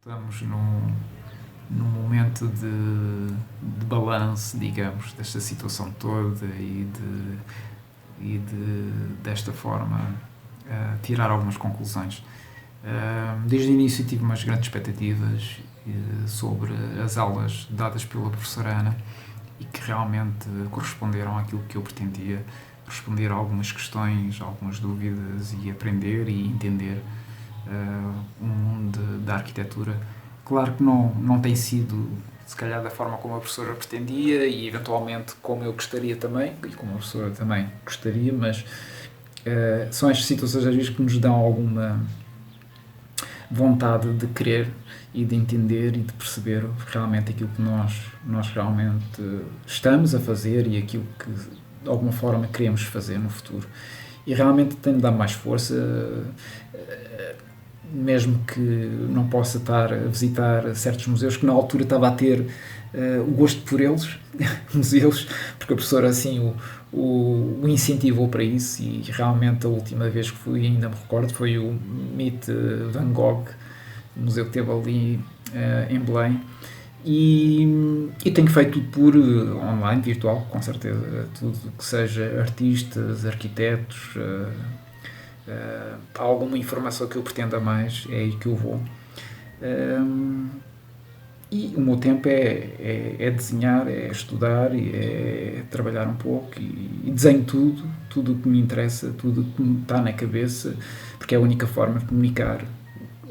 Estamos num momento de balanço, digamos, desta situação toda desta forma, tirar algumas conclusões. Desde o início tive umas grandes expectativas sobre as aulas dadas pela professora Ana e que realmente corresponderam àquilo que eu pretendia, responder a algumas questões, algumas dúvidas e aprender e entender o mundo da arquitetura. Claro que não tem sido, se calhar, da forma como a professora pretendia e, eventualmente, como eu gostaria também, e como a professora também gostaria, mas são estas situações, às vezes, que nos dão alguma vontade de querer e de entender e de perceber realmente aquilo que nós realmente estamos a fazer e aquilo que, de alguma forma, queremos fazer no futuro. E realmente tem de dar mais força, mesmo que não possa estar a visitar certos museus, que na altura estava a ter o gosto por eles, museus, porque a professora assim o incentivou para isso. E realmente a última vez que fui, ainda me recordo, foi o Meet Van Gogh, o museu que teve ali em Belém. E tenho feito tudo por online, virtual, com certeza. Tudo que seja artistas, arquitetos, alguma informação que eu pretenda mais, é aí que eu vou. E o meu tempo é desenhar, é estudar, é trabalhar um pouco e desenho tudo o que me interessa, tudo o que me está na cabeça, porque é a única forma de comunicar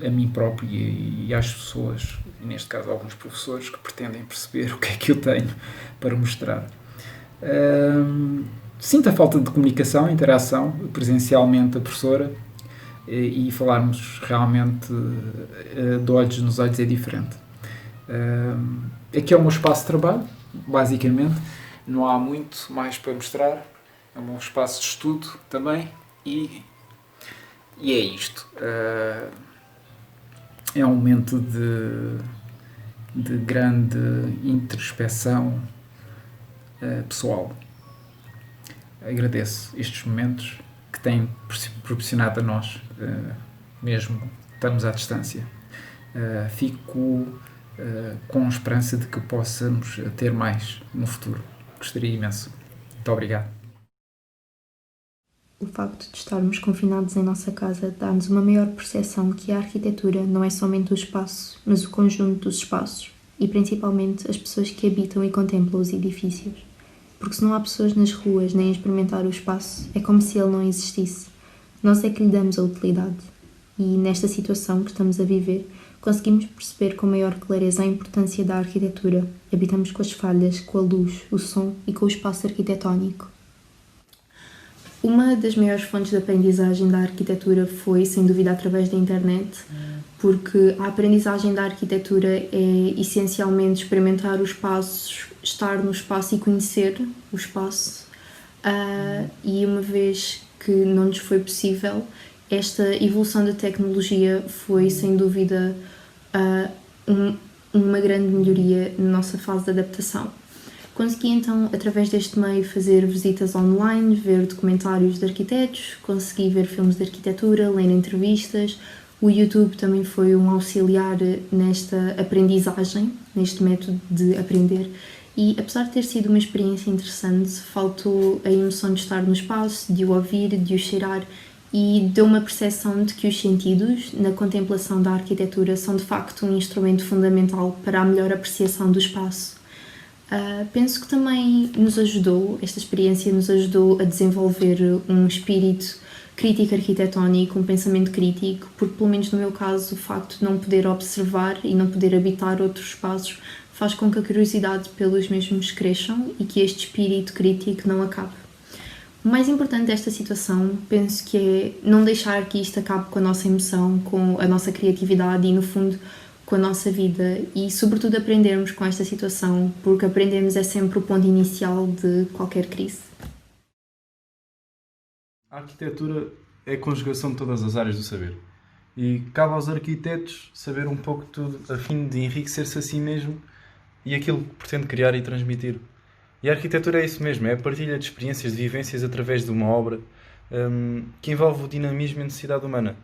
a mim próprio e às pessoas, neste caso alguns professores, que pretendem perceber o que é que eu tenho para mostrar. Sinto a falta de comunicação, interação, presencialmente a professora, e falarmos realmente de olhos nos olhos é diferente. Aqui é o meu espaço de trabalho, basicamente, não há muito mais para mostrar, é o meu espaço de estudo também, e é isto. É um momento de grande introspecção pessoal. Agradeço estes momentos que têm proporcionado a nós, mesmo estamos à distância. Fico com a esperança de que possamos ter mais no futuro. Gostaria imenso. Muito obrigado. O facto de estarmos confinados em nossa casa dá-nos uma maior percepção que a arquitetura não é somente o espaço, mas o conjunto dos espaços e principalmente as pessoas que habitam e contemplam os edifícios. Porque se não há pessoas nas ruas nem a experimentar o espaço, é como se ele não existisse. Nós é que lhe damos a utilidade. E nesta situação que estamos a viver, conseguimos perceber com maior clareza a importância da arquitetura. Habitamos com as falhas, com a luz, o som e com o espaço arquitetónico. Uma das maiores fontes de aprendizagem da arquitetura foi, sem dúvida, através da internet, porque a aprendizagem da arquitetura é essencialmente experimentar os espaços, estar no espaço e conhecer o espaço. E uma vez que não nos foi possível, esta evolução da tecnologia foi, sem dúvida, uma grande melhoria na nossa fase de adaptação. Consegui então, através deste meio, fazer visitas online, ver documentários de arquitetos, consegui ver filmes de arquitetura, ler entrevistas. O YouTube também foi um auxiliar nesta aprendizagem, neste método de aprender. E apesar de ter sido uma experiência interessante, faltou a emoção de estar no espaço, de o ouvir, de o cheirar, e deu uma percepção de que os sentidos, na contemplação da arquitetura, são de facto um instrumento fundamental para a melhor apreciação do espaço. Penso que também esta experiência nos ajudou a desenvolver um espírito crítico arquitetónico, um pensamento crítico, porque pelo menos no meu caso o facto de não poder observar e não poder habitar outros espaços faz com que a curiosidade pelos mesmos cresçam e que este espírito crítico não acabe. O mais importante desta situação, penso que é não deixar que isto acabe com a nossa emoção, com a nossa criatividade e, no fundo, com a nossa vida e, sobretudo, aprendermos com esta situação, porque aprendermos é sempre o ponto inicial de qualquer crise. A arquitetura é a conjugação de todas as áreas do saber e cabe aos arquitetos saber um pouco de tudo a fim de enriquecer-se a si mesmo e aquilo que pretende criar e transmitir. E a arquitetura é isso mesmo, é a partilha de experiências, de vivências através de uma obra que envolve o dinamismo e a necessidade humana.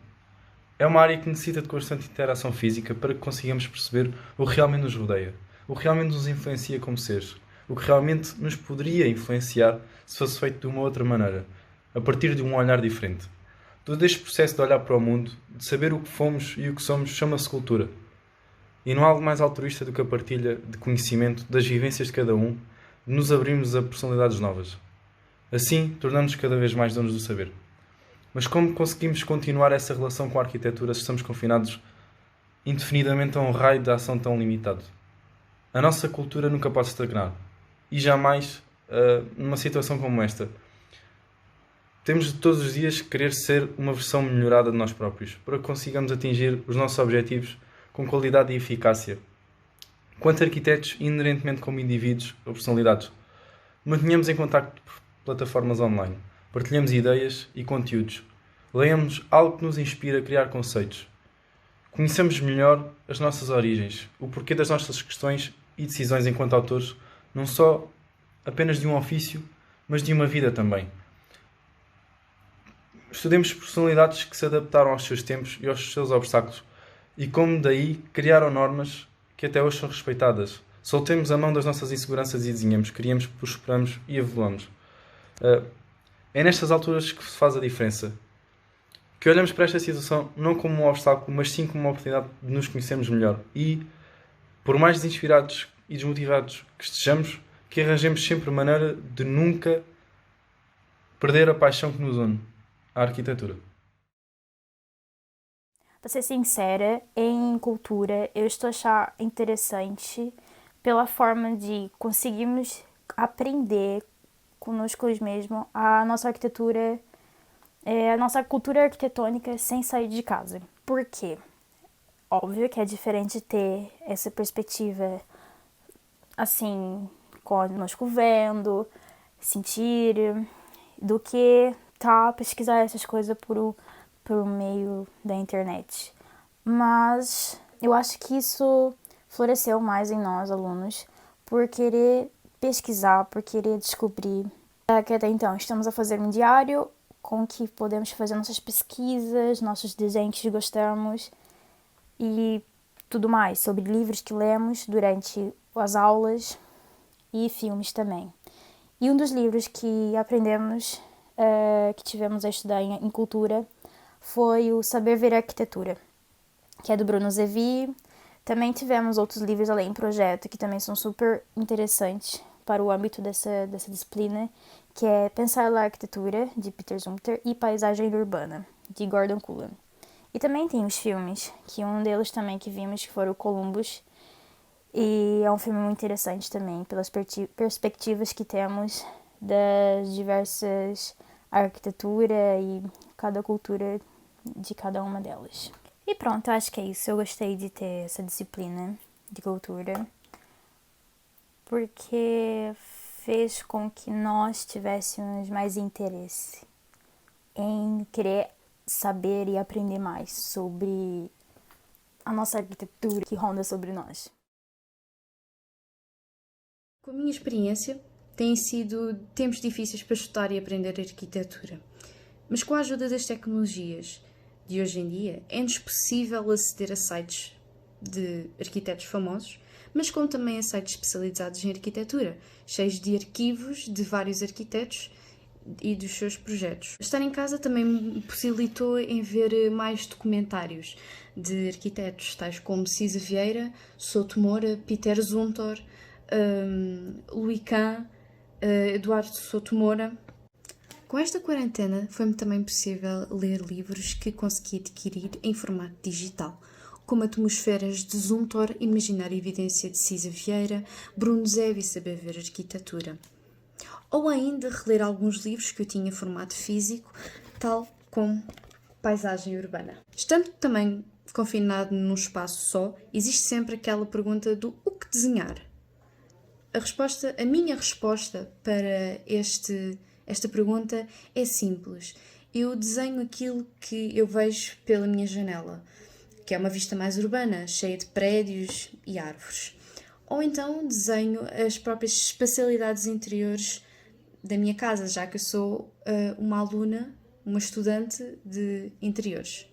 É uma área que necessita de constante interação física para que consigamos perceber o que realmente nos rodeia, o que realmente nos influencia como seres, o que realmente nos poderia influenciar se fosse feito de uma outra maneira, a partir de um olhar diferente. Todo este processo de olhar para o mundo, de saber o que fomos e o que somos, chama-se cultura. E não há algo mais altruísta do que a partilha de conhecimento das vivências de cada um, de nos abrirmos a personalidades novas. Assim, tornamos-nos cada vez mais donos do saber. Mas como conseguimos continuar essa relação com a arquitetura se estamos confinados indefinidamente a um raio de ação tão limitado? A nossa cultura nunca pode estagnar. E jamais, numa situação como esta, temos de todos os dias querer ser uma versão melhorada de nós próprios, para que consigamos atingir os nossos objetivos com qualidade e eficácia. Quanto arquitetos, inerentemente como indivíduos ou personalidades, mantenhamos em contacto por plataformas online, partilhamos ideias e conteúdos, leamos algo que nos inspira a criar conceitos, conheçamos melhor as nossas origens, o porquê das nossas questões e decisões enquanto autores, não só apenas de um ofício, mas de uma vida também. Estudemos personalidades que se adaptaram aos seus tempos e aos seus obstáculos e como daí criaram normas que até hoje são respeitadas. Soltemos a mão das nossas inseguranças e desenhamos, criamos, prosperamos e evoluamos. É nestas alturas que se faz a diferença. Que olhamos para esta situação não como um obstáculo, mas sim como uma oportunidade de nos conhecermos melhor. E, por mais desinspirados e desmotivados que estejamos, que arranjemos sempre maneira de nunca perder a paixão que nos une, a arquitetura. Para ser sincera, em cultura eu estou a achar interessante pela forma de conseguirmos aprender conosco mesmos a nossa arquitetura, a nossa cultura arquitetônica sem sair de casa. Por quê? Óbvio que é diferente ter essa perspectiva assim, conosco vendo, sentir, do que pesquisar essas coisas por meio da internet. Mas eu acho que isso floresceu mais em nós, alunos, por querer pesquisar, por querer descobrir. Que até então estamos a fazer um diário com que podemos fazer nossas pesquisas, nossos desenhos que gostamos e tudo mais, sobre livros que lemos durante as aulas e filmes também. E um dos livros que aprendemos, que tivemos a estudar em cultura, foi o Saber Ver Arquitetura, que é do Bruno Zevi. Também tivemos outros livros além do projeto, que também são super interessantes para o âmbito dessa disciplina, que é Pensar a Arquitetura, de Peter Zumthor, e Paisagem Urbana, de Gordon Cullen. E também tem os filmes, que um deles também que vimos, que foram o Columbus, e é um filme muito interessante também, pelas perspectivas que temos das diversas arquitetura e cada cultura de cada uma delas. E pronto, acho que é isso. Eu gostei de ter essa disciplina de cultura, porque fez com que nós tivéssemos mais interesse em querer saber e aprender mais sobre a nossa arquitetura que ronda sobre nós. Com a minha experiência, têm sido tempos difíceis para estudar e aprender arquitetura. Mas com a ajuda das tecnologias de hoje em dia, é-nos possível aceder a sites de arquitetos famosos, mas como também a sites especializados em arquitetura, cheios de arquivos de vários arquitetos e dos seus projetos. Estar em casa também me possibilitou em ver mais documentários de arquitetos, tais como Cisa Vieira, Souto Moura, Peter Zumthor, Louis Kahn, Eduardo Souto Moura. Com esta quarentena foi-me também possível ler livros que consegui adquirir em formato digital, como Atmosferas de Zumthor, Imaginar a Evidência de Cisa Vieira, Bruno Zevi, Saber Ver Arquitetura. Ou ainda reler alguns livros que eu tinha em formato físico, tal como Paisagem Urbana. Estando também confinado num espaço só, existe sempre aquela pergunta do o que desenhar? A minha resposta para esta pergunta é simples. Eu desenho aquilo que eu vejo pela minha janela, que é uma vista mais urbana, cheia de prédios e árvores. Ou então desenho as próprias espacialidades interiores da minha casa, já que eu sou uma aluna, uma estudante de interiores.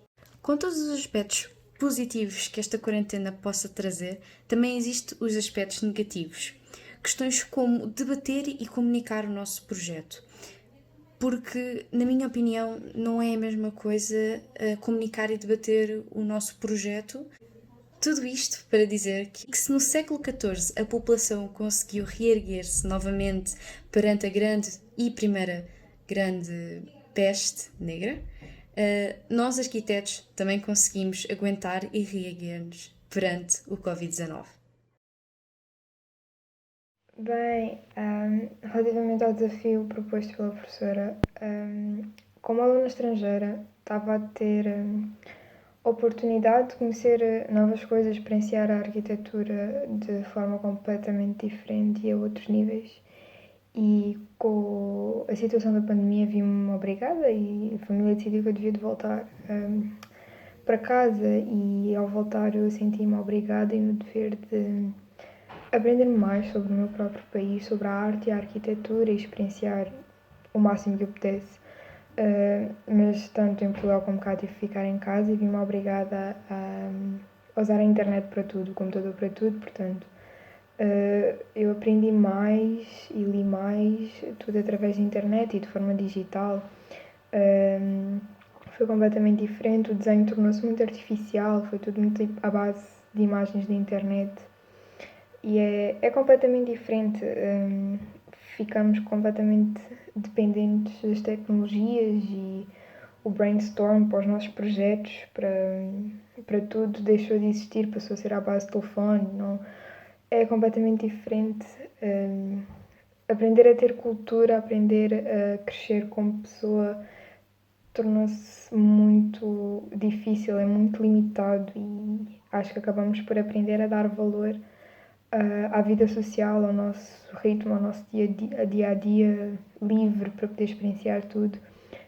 Com todos os aspectos positivos que esta quarentena possa trazer, também existem os aspectos negativos. Questões como debater e comunicar o nosso projeto. Porque, na minha opinião, não é a mesma coisa comunicar e debater o nosso projeto. Tudo isto para dizer que se no século XIV a população conseguiu reerguer-se novamente perante a grande e primeira grande peste negra, nós arquitetos também conseguimos aguentar e reerguer-nos perante o Covid-19. Bem, relativamente ao desafio proposto pela professora, como aluna estrangeira, estava a ter oportunidade de conhecer novas coisas, experienciar a arquitetura de forma completamente diferente e a outros níveis. E com a situação da pandemia vi-me obrigada e a família decidiu que eu devia de voltar para casa, e ao voltar eu senti-me obrigada e no dever de aprender mais sobre o meu próprio país, sobre a arte e a arquitetura e experienciar o máximo que eu pudesse. Mas tanto em Portugal como cá tive que ficar em casa e vi-me obrigada a usar a internet para tudo, o computador para tudo, portanto eu aprendi mais e li mais, tudo através da internet e de forma digital. Foi completamente diferente, o desenho tornou-se muito artificial, foi tudo muito à base de imagens da internet. E é completamente diferente, ficamos completamente dependentes das tecnologias e o brainstorm para os nossos projetos, para tudo, deixou de existir, passou a ser à base de telefone. Não, é completamente diferente. Aprender a ter cultura, aprender a crescer como pessoa tornou-se muito difícil, é muito limitado, e acho que acabamos por aprender a dar valor à vida social, ao nosso ritmo, ao nosso dia a dia livre, para poder experienciar tudo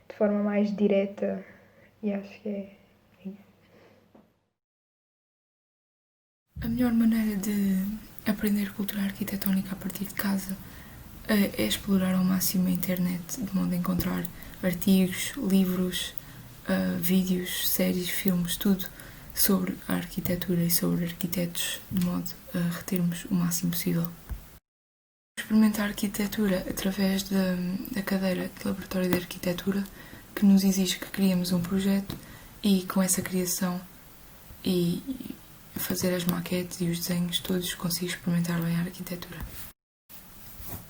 de forma mais direta, e acho que é isso. A melhor maneira de aprender cultura arquitetónica a partir de casa é explorar ao máximo a internet, de modo a encontrar artigos, livros, vídeos, séries, filmes, tudo sobre a arquitetura e sobre arquitetos, de modo a retermos o máximo possível. Experimentar a arquitetura através da cadeira de laboratório de arquitetura, que nos exige que criemos um projeto e com essa criação e fazer as maquetes e os desenhos todos consigo experimentar bem a arquitetura.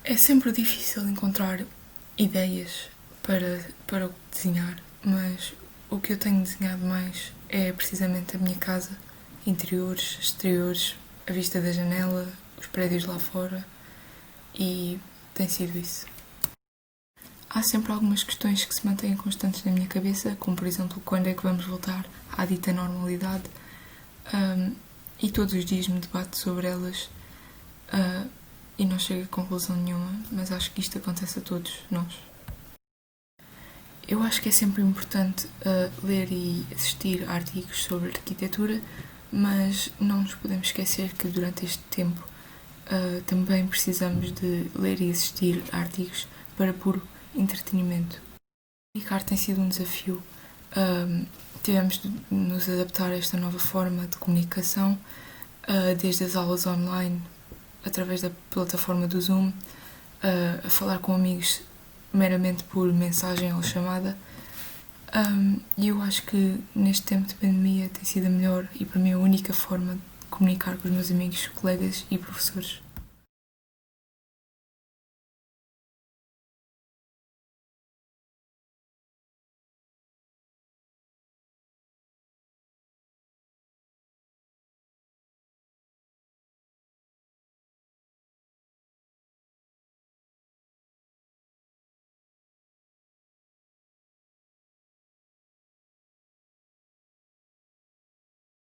É sempre difícil encontrar ideias para desenhar, mas o que eu tenho desenhado mais é precisamente a minha casa, interiores, exteriores, a vista da janela, os prédios lá fora, e tem sido isso. Há sempre algumas questões que se mantêm constantes na minha cabeça, como por exemplo, quando é que vamos voltar à dita normalidade, e todos os dias me debato sobre elas e não chego a conclusão nenhuma, mas acho que isto acontece a todos nós. Eu acho que é sempre importante ler e assistir a artigos sobre arquitetura, mas não nos podemos esquecer que durante este tempo também precisamos de ler e assistir a artigos para puro entretenimento. Comunicar tem sido um desafio. Tivemos de nos adaptar a esta nova forma de comunicação, desde as aulas online, através da plataforma do Zoom, a falar com amigos meramente por mensagem ou chamada, e eu acho que neste tempo de pandemia tem sido a melhor e para mim a única forma de comunicar com os meus amigos, colegas e professores.